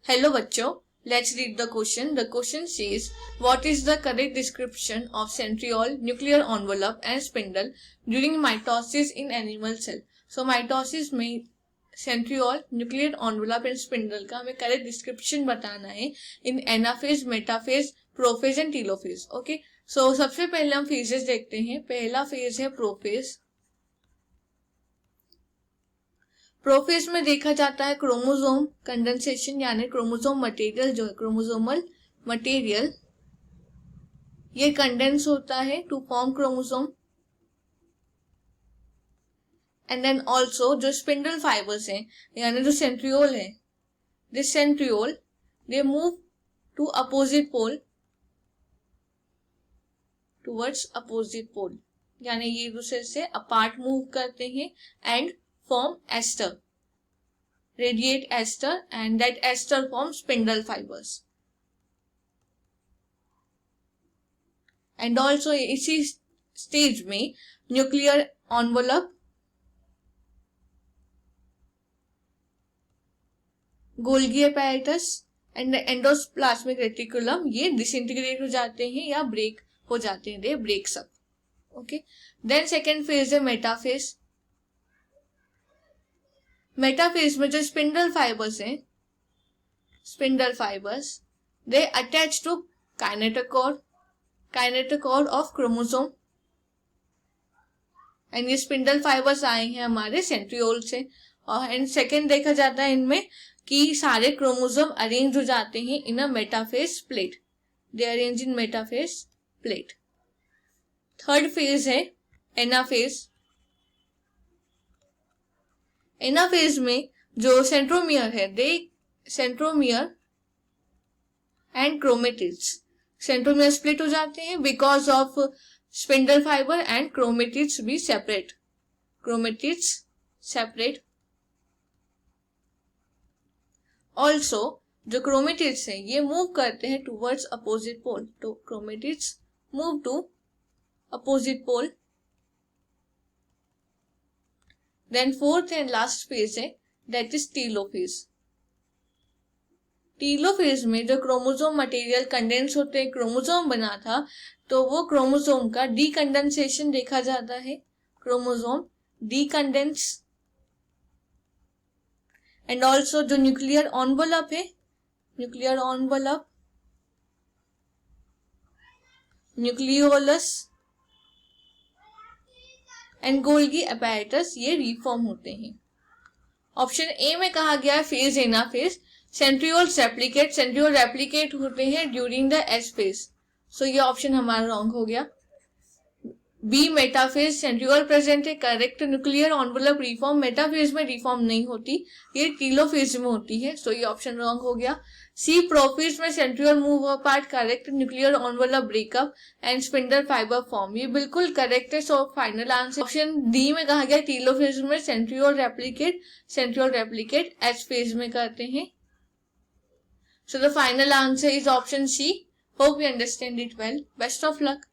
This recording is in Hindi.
Hello बच्चों, let's read the question. The question says, what is the correct description of centriole, nuclear envelope and spindle during mitosis in animal cell? So mitosis में centriole, nuclear envelope and spindle का हमें correct description बताना है in anaphase, metaphase, prophase and telophase. Okay, so सबसे पहले हम फेजेस देखते हैं. पहला फेज है प्रोफेज. प्रोफेज में देखा जाता है क्रोमोसोम कंडेंसेशन, यानी क्रोमोसोम मटेरियल जो है क्रोमोसोमल मटेरियल ये कंडेंस होता है to form chromosome. And then also जो स्पिंडल फाइबर्स हैं यानी जो सेंट्रियोल है, this centriole they move to opposite pole, towards opposite pole, यानी ये दूसरे से अपार्ट मूव करते हैं and form ester, radiate ester, and that ester forms spindle fibers. And also इसी स्टेज में nuclear envelope, Golgi apparatus and endoplasmic reticulum ये डिसइंटीग्रेट हो जाते हैं या ब्रेक हो जाते हैं, they breaks up. Okay, then second phase है मेटाफेज. मेटाफेज में जो स्पिंडल फाइबर्स हैं, spindle fibres they attach to kinetochore of chromosome. And ये स्पिंडल फाइबर्स आए हैं हमारे सेंट्रियोल से. और एंड सेकेंड देखा जाता है इनमें कि सारे क्रोमोसोम अरेंज हो जाते हैं in a metaphase plate, they arrange in metaphase plate. Third phase है एनाफेज. एनाफेज में जो सेंट्रोमियर है, they centromere and chromatids, centromere split हो जाते हैं because of spindle fibre and chromatids भी सेपरेट, क्रोमेटिड्स सेपरेट. ऑल्सो जो क्रोमेटिड्स हैं ये मूव करते हैं टूवर्ड्स अपोजिट पोल, तो chromatids move to opposite pole. Then fourth and last phase है दैट इज टीलोफेज. टीलोफेज में जो क्रोमोसोम मटेरियल कंडेंस होते हैं, क्रोमोसोम बना था, तो वो क्रोमोसोम का डीकंडेंसेशन देखा जाता है, क्रोमोसोम डीकंडेंस. एंड ऑल्सो जो न्यूक्लियर एनवलप है, nuclear envelope, nucleolus and Golgi apparatus ये रिफॉर्म होते हैं. ऑप्शन ए में कहा गया है phase anaphase. Centrioles replicate, centriole replicate होते हैं ड्यूरिंग द एस फेज, सो ये ऑप्शन हमारा रॉन्ग हो गया. बी मेटाफेज, सेंट्रियोल प्रेजेंट है, correct. Nuclear envelope reform, metaphase में रिफॉर्म नहीं होती, ये टीलोफेज में होती है, सो ये ऑप्शन रॉन्ग हो गया. सी प्रोफेज में centriole move apart, correct. Nuclear envelope breakup and spindle fibre form, ये बिल्कुल करेक्ट है, so final answer option D में कहा गया टीलोफेज में सेंट्रियोल रेप्लिकेट एच फेज में करते हैं. So the final answer is option C. Hope you understand it well. Best of luck.